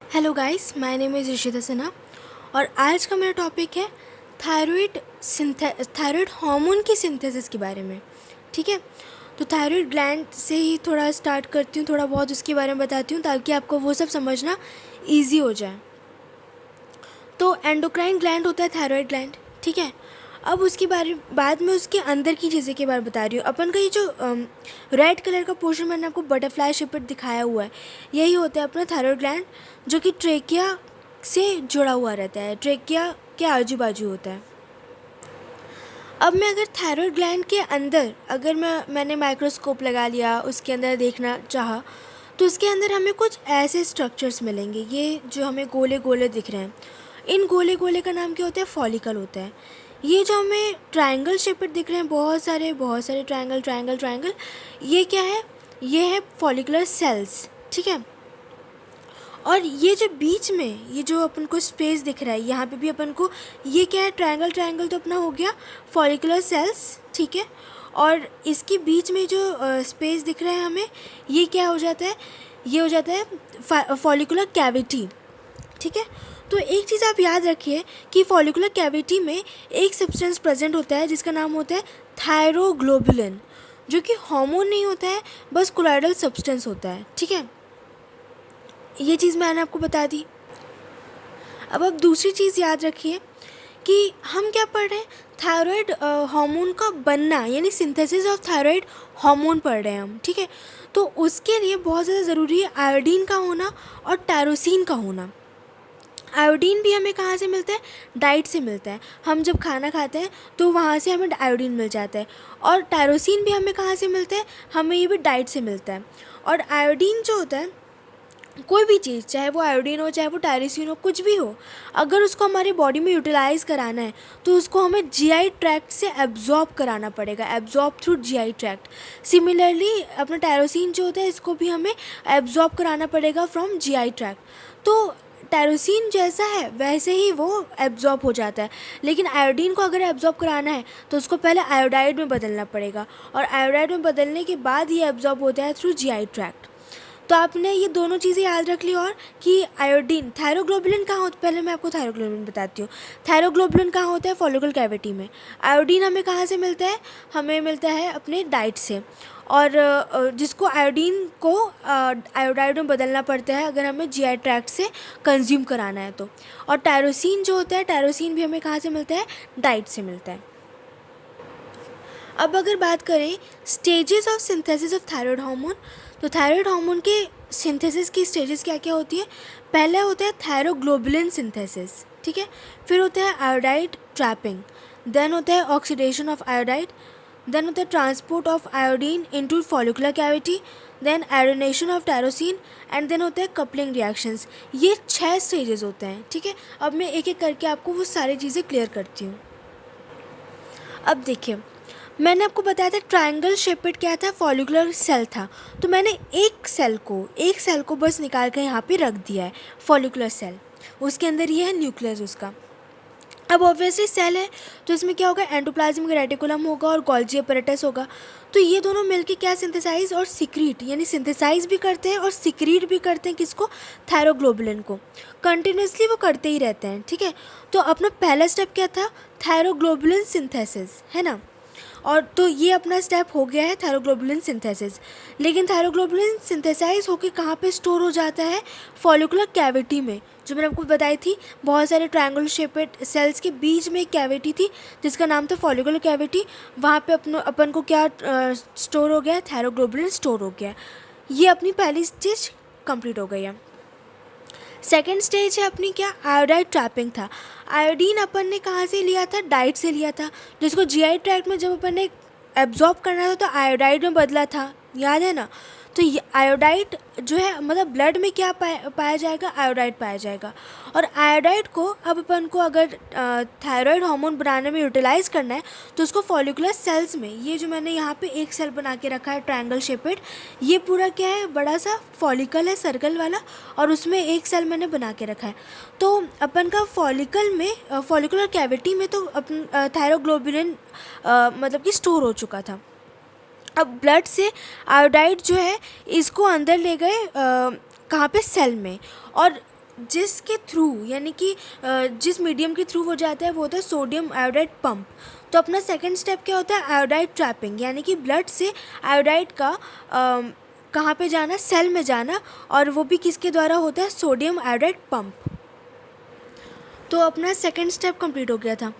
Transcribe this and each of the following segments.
Hello guys, my name is Rishita Sinha और आज का मेरा टॉपिक है थायराइड हार्मोन की सिंथेसिस के बारे में। ठीक है, तो थायराइड ग्लैंड से ही थोड़ा स्टार्ट करती हूँ, थोड़ा बहुत उसके बारे में बताती हूँ ताकि आपको वो सब समझना इजी हो जाए। तो एंडोक्राइन ग्लैंड होता है थायराइड ग्लैंड। ठीक है, अब उसके बारे बाद में उसके अंदर की चीज़ें के बारे में बता रही हूँ। अपन का ये जो रेड कलर का पोर्शन मैंने आपको बटरफ्लाई शेप पर दिखाया हुआ है, यही होता है अपना थायराइड ग्लैंड, जो कि ट्रेकिया से जुड़ा हुआ रहता है, ट्रेकिया के आजू बाजू होता है। अब मैं अगर थायराइड ग्लैंड के अंदर अगर मैंने माइक्रोस्कोप लगा लिया, उसके अंदर देखना चाहा, तो उसके अंदर हमें कुछ ऐसे स्ट्रक्चर्स मिलेंगे। ये जो हमें गोले गोले दिख रहे हैं, इन गोले गोले का नाम क्या होता है? फॉलिकल होता है। ये जो हमें ट्रायंगल शेप दिख रहे हैं, बहुत सारे ट्रायंगल ट्रायंगल ट्रायंगल, ये क्या है? ये है फॉलिकुलर सेल्स। ठीक है, और ये जो बीच में ये जो अपन को स्पेस दिख रहा है, यहाँ पे भी अपन को ये क्या है? ट्रायंगल ट्रायंगल तो अपना हो गया फॉलिकुलर सेल्स। ठीक है, और इसके बीच में जो स्पेस दिख रहा है हमें, ये क्या हो जाता है? ये हो जाता है फॉलिकुलर कैविटी। ठीक है, तो एक चीज़ आप याद रखिए कि फॉलिकुलर कैविटी में एक सब्सटेंस प्रेजेंट होता है जिसका नाम होता है थायरोग्लोबुलिन, जो कि हार्मोन नहीं होता है, बस कोलाइडल सब्सटेंस होता है। ठीक है, ये चीज़ मैंने आपको बता दी। अब आप दूसरी चीज़ याद रखिए कि हम क्या पढ़ रहे हैं? थायराइड हार्मोन का बनना, यानी सिंथेसिस ऑफ थायराइड हार्मोन पढ़ रहे हैं हम। ठीक है, तो उसके लिए बहुत ज़्यादा ज़रूरी है आयोडीन का होना और टायरोसिन का होना। आयोडीन भी हमें कहाँ से मिलता है? डाइट से मिलता है। हम जब खाना खाते हैं तो वहाँ से हमें आयोडीन मिल जाता है। और टायरोसिन भी हमें कहाँ से मिलता है? हमें ये भी डाइट से मिलता है। और आयोडीन जो होता है, कोई भी चीज़, चाहे वो आयोडीन हो, चाहे वो टायरोसिन हो, कुछ भी हो, अगर उसको हमारी बॉडी में यूटिलाइज़ कराना है तो उसको हमें जीआई ट्रैक्ट से एब्जॉर्ब कराना पड़ेगा, absorb through GI tract. Similarly अपना टायरोसिन जो होता है, इसको भी हमें एब्जॉर्ब कराना पड़ेगा फ्रॉम जीआई ट्रैक्ट। तो टायरोसिन जैसा है वैसे ही वो एब्जॉर्ब हो जाता है, लेकिन आयोडीन को अगर एब्जॉर्ब कराना है तो उसको पहले आयोडाइड में बदलना पड़ेगा, और आयोडाइड में बदलने के बाद ये एब्जॉर्ब होता है थ्रू जीआई ट्रैक्ट। तो आपने ये दोनों चीज़ें याद रख ली। और कि आयोडीन, थायरोग्लोबुलिन कहाँ होता है? पहले मैं आपको थायरोग्लोबुलिन बताती हूँ। थायरोग्लोबुलिन कहाँ होता है? फॉलिकल कैविटी में। आयोडीन हमें कहाँ से मिलता है? हमें मिलता है अपने डाइट से, और जिसको आयोडीन को आयोडाइड में बदलना पड़ता है अगर हमें जीआई ट्रैक्ट से कंज्यूम कराना है तो। और टायरोसिन जो होता है, टायरोसिन भी हमें कहाँ से मिलता है? डाइट से मिलता है। अब अगर बात करें stages of synthesis of thyroid hormone, तो थायराइड हार्मोन के सिंथेसिस की स्टेजेस क्या क्या होती है? पहला होता है थायरोग्लोबुलिन सिंथेसिस। ठीक है, फिर होता है आयोडाइड ट्रैपिंग, देन होता है ऑक्सीडेशन ऑफ आयोडाइड, देन होता है transport of iodine into follicular cavity, then iodination of tyrosine, and then होता है कपलिंग रिएक्शंस। ये 6 स्टेजेस होते हैं। ठीक है, अब मैं एक एक करके आपको वो सारी चीज़ें क्लियर करती हूँ। अब देखिए, मैंने आपको बताया था ट्रायंगल शेपेड क्या था? फॉलिकुलर सेल था। तो मैंने एक सेल को बस निकाल कर यहाँ पे रख दिया है, फॉलिकुलर सेल। उसके अंदर ये है न्यूक्लियस उसका। अब ऑब्वियसली सेल है तो इसमें क्या होगा? एंडोप्लाज्मिक रेटिकुलम होगा और गोल्जी अपैरेटस होगा। तो ये दोनों मिलके क्या सिंथेसाइज और सिक्रीट, यानी सिंथेसाइज भी करते हैं और सिक्रीट भी करते हैं किसको? थायरोग्लोबुलिन को। कंटिन्यूसली वो करते ही रहते हैं। ठीक है, तो अपना पहला स्टेप क्या था? थायरोग्लोबुलिन सिंथेसिस, है ना। और तो ये अपना स्टेप हो गया है थायरोग्लोबुलिन सिंथेसिस। लेकिन थायरोग्लोबुलिन सिंथेसाइज होकर कहाँ पे स्टोर हो जाता है? फॉलिकुलर कैविटी में, जो मैंने आपको बताई थी। बहुत सारे ट्रायंगल शेपेड सेल्स के बीच में एक कैविटी थी जिसका नाम था फॉलिकुलर कैविटी। वहाँ पे अपन को क्या स्टोर हो गया? थायरोग्लोबुलिन स्टोर हो गया। ये अपनी पहली स्टेज कंप्लीट हो गई है। सेकेंड स्टेज है अपनी क्या? आयोडाइड ट्रैपिंग था। आयोडीन अपन ने कहाँ से लिया था? डाइट से लिया था, जिसको जीआई ट्रैक्ट में जब अपन ने एब्जॉर्ब करना था तो आयोडाइड में बदला था, याद है ना। तो ये आयोडाइड जो है, मतलब ब्लड में क्या पाया जाएगा? आयोडाइड पाया जाएगा। और आयोडाइड को अब अपन को अगर थायराइड हार्मोन बनाने में यूटिलाइज़ करना है तो उसको फॉलिकुलर सेल्स में, ये जो मैंने यहाँ पे एक सेल बना के रखा है ट्रायंगल शेपेड, ये पूरा क्या है? बड़ा सा फॉलिकल है, सर्कल वाला, और उसमें एक सेल मैंने बना के रखा है। तो अपन का फॉलिकल में, फॉलिकुलर कैविटी में तो अपन थायरोग्लोबुलिन मतलब कि स्टोर हो चुका था। अब ब्लड से आयोडाइड जो है इसको अंदर ले गए कहाँ पे? सेल में। और जिसके थ्रू यानी कि जिस मीडियम के थ्रू हो जाता है वो होता है सोडियम आयोडाइड पंप। तो अपना सेकंड स्टेप क्या होता है, आयोडाइड ट्रैपिंग, यानी कि ब्लड से आयोडाइड का कहाँ पे जाना, सेल में जाना, और वो भी किसके द्वारा होता है, सोडियम आयोडाइड पंप। तो अपना सेकंड स्टेप कंप्लीट हो गया था।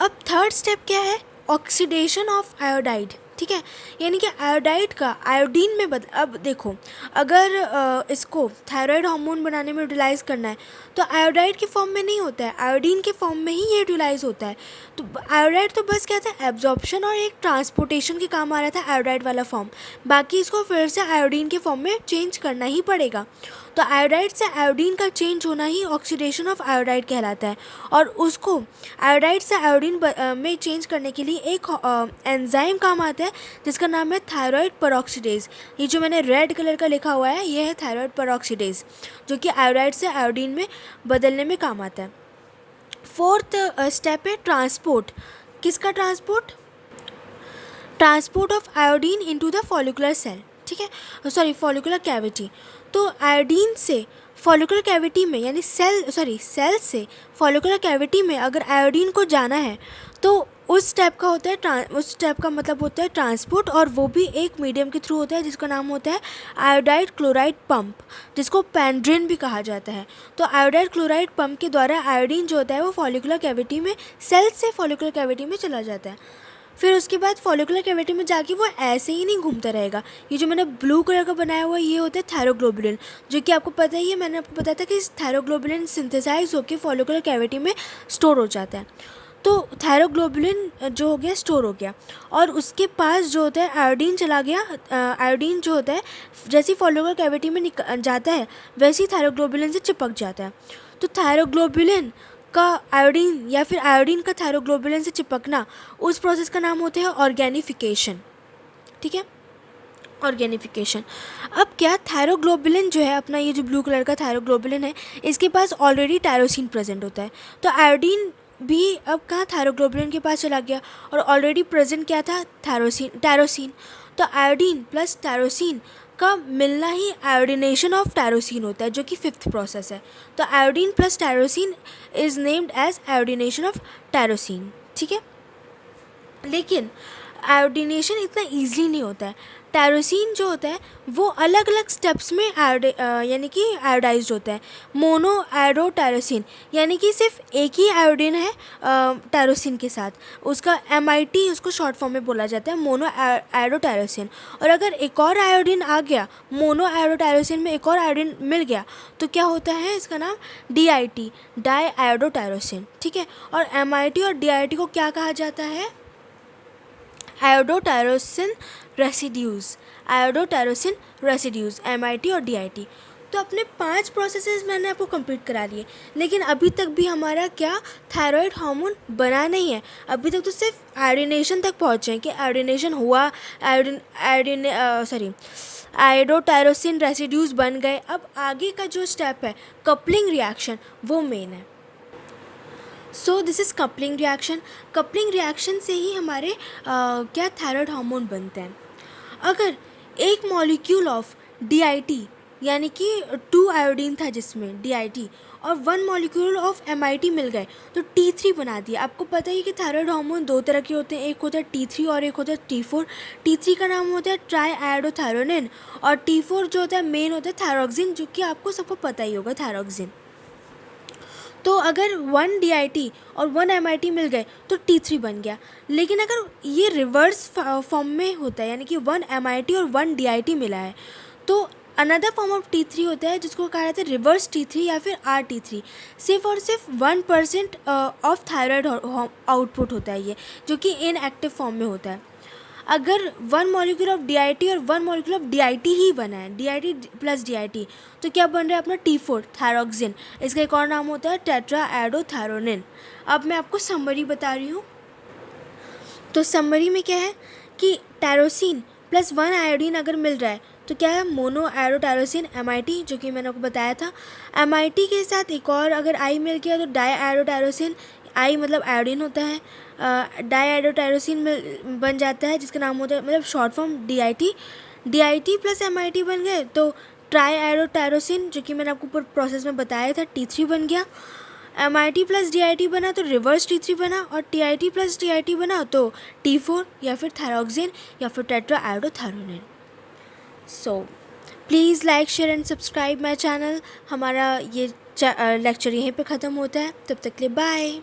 अब थर्ड स्टेप क्या है, ऑक्सीडेशन ऑफ आयोडाइड। ठीक है, यानी कि आयोडाइड का आयोडीन में अब देखो, अगर इसको थायराइड हार्मोन बनाने में यूटिलाइज करना है तो आयोडाइड के फॉर्म में नहीं होता है, आयोडीन के फॉर्म में ही ये यूटिलाइज होता है। तो आयोडाइड तो बस क्या था, एब्जॉर्प्शन और एक ट्रांसपोर्टेशन के काम आ रहा था आयोडाइड वाला फॉर्म, बाकी इसको फिर से आयोडीन के फॉर्म में चेंज करना ही पड़ेगा। तो आयोडाइड से आयोडीन का चेंज होना ही ऑक्सीडेशन ऑफ आयोडाइड कहलाता है। और उसको आयोडाइड से आयोडीन में चेंज करने के लिए एक एंजाइम काम आता है जिसका नाम है थायराइड पेरोक्सीडेज। ये जो मैंने रेड कलर का लिखा हुआ है ये है थायराइड पेरोक्सीडेज, जो कि आयोडाइड से आयोडीन में बदलने में काम आता है। फोर्थ स्टेप है ट्रांसपोर्ट। किसका transport, transport of iodine into the follicular cell. ठीक है, सॉरी फॉलिकुलर कैविटी। तो आयोडीन से फॉलिकुलर कैविटी में यानी सेल से फॉलिकुलर कैविटी में अगर आयोडीन को जाना है तो उस स्टेप का होता है उस स्टेप का मतलब होता है ट्रांसपोर्ट, और वो भी एक मीडियम के थ्रू होता है जिसका नाम होता है आयोडाइड क्लोराइड पंप, जिसको पैंड्रिन भी कहा जाता है। तो आयोडाइड क्लोराइड पंप के द्वारा आयोडीन जो होता है वो फॉलिकुलर कैविटी में, सेल से फॉलिकुलर कैविटी में चला जाता है। फिर उसके बाद फॉलिकुलर कैविटी में जाके वो ऐसे ही नहीं घूमता रहेगा। ये जो मैंने ब्लू कलर का बनाया हुआ है ये होता है थायरोग्लोबुलिन, जो कि आपको पता ही है, मैंने आपको बताया था कि थायरोग्लोबुलिन सिंथेसाइज होकर फॉलिकुलर कैविटी में स्टोर हो जाता है। तो थायरोग्लोबुलिन जो हो गया स्टोर हो गया, और उसके पास जो होता है आयोडीन चला गया। आयोडीन जो होता है जैसे फॉलिकुलर कैविटी में जाता है वैसे ही थायरोग्लोबुलिन से चिपक जाता है। तो थायरोग्लोबुलिन का आयोडीन या फिर आयोडीन का थायरोग्लोबुलिन से चिपकना, उस प्रोसेस का नाम होता है ऑर्गेनिफिकेशन। ठीक है, ऑर्गेनिफिकेशन। अब क्या थायरोग्लोबुलिन जो है अपना, ये जो ब्लू कलर का थायरोग्लोबुलिन है इसके पास ऑलरेडी टायरोसिन प्रेजेंट होता है। तो आयोडीन भी अब कहाँ थायरोग्लोबुलिन के पास चला गया, और ऑलरेडी प्रेजेंट क्या था, टायरोसिन। तो आयोडीन प्लस टायरोसिन का मिलना ही आयोडिनेशन ऑफ टायरोसिन होता है, जो कि फिफ्थ प्रोसेस है। तो iodine plus tyrosine is named as iodination of tyrosine. ठीक है, लेकिन आयोडिनेशन इतना ईजिली नहीं होता है। टायरोसिन जो होता है वो अलग अलग स्टेप्स में यानी कि आयोडाइज्ड होता है। मोनो आयोडो टायरोसिन यानी कि सिर्फ एक ही आयोडीन है टायरोसिन के साथ, उसका MIT उसको शॉर्ट फॉर्म में बोला जाता है, मोनो आयोडो टायरोसिन। और अगर एक और आयोडीन आ गया, मोनो आयोडो टायरोसिन में एक और आयोडीन मिल गया तो क्या होता है, इसका नाम DIT, डाई आयोडो टायरोसिन। ठीक है, और MIT और DIT को क्या कहा जाता है, आयोडोटायरोसिन रेसिड्यूज़, आयोडोटायरोसिन रेसिड्यूज़, MIT और DIT। तो अपने 5 प्रोसेसेस मैंने आपको कंप्लीट करा लिए, लेकिन अभी तक भी हमारा क्या थायराइड हार्मोन बना नहीं है। अभी तक तो सिर्फ आयोडिनेशन तक पहुँचे हैं कि आयोडिनेशन हुआ, आयोडोटायरोसिन रेसिड्यूज़ बन गए। अब आगे का जो स्टेप है कपलिंग रिएक्शन, वो मेन है। So this is coupling reaction. Coupling reaction से ही हमारे क्या थायराइड हार्मोन बनते हैं। अगर एक मॉलिक्यूल ऑफ DIT यानी कि 2 आयोडीन था जिसमें DIT, और 1 मॉलिक्यूल ऑफ MIT मिल गए तो T3 बना दिया। आपको पता ही कि थायराइड हार्मोन 2 तरह के होते हैं, एक होता है T3 और एक होता है T4। T3 का नाम होता है ट्राई आयोडोथायरोनिन, और T4 जो होता है मेन होता है थायरोक्सिन, जो कि आपको सबको पता ही होगा थायरोक्सिन। तो अगर 1 DIT और 1 MIT मिल गए तो T3 बन गया। लेकिन अगर ये रिवर्स फॉर्म में होता है यानी कि 1 MIT और 1 DIT मिला है तो अनदर फॉर्म ऑफ T3 होता है जिसको कहा जाता है रिवर्स T3 या फिर RT3। सिर्फ और सिर्फ 1% ऑफ थायराइड आउटपुट होता है ये, जो कि इनएक्टिव फॉर्म में होता है। अगर 1 मॉलिक्यूल ऑफ DIT और 1 मॉलिक्यूल ऑफ DIT ही बना है, DIT प्लस DIT, तो क्या बन रहा है अपना T4 थायरोक्सिन। इसका एक और नाम होता है टेट्रा आयोडोथायरोनिन। अब मैं आपको समरी बता रही हूँ। तो समरी में क्या है कि टायरोसिन प्लस 1 आयोडीन अगर मिल रहा है तो क्या है, मोनो आयोडोटायरोसिन MIT, जो कि मैंने आपको बताया था। MIT के साथ एक और अगर I मिल गया तो डाई आयोडोटायरोसिन, I मतलब आयोडीन होता है, डाई आयोडोटायरोसिन बन जाता है जिसका नाम होता है मतलब short form DIT। DIT plus MIT बन गए तो ट्राई आयोडोटायरोसिन जो कि मैंने आपको ऊपर प्रोसेस में बताया था T3 बन गया। MIT प्लस DIT बना तो रिवर्स T3 बना, और TIT प्लस TIT बना तो T4 या फिर थायरोक्सिन या फिर tetra iodothyronine. So please like share and subscribe my channel. हमारा ये लेक्चर यहीं पे ख़त्म होता है, तब तक के लिए बाय।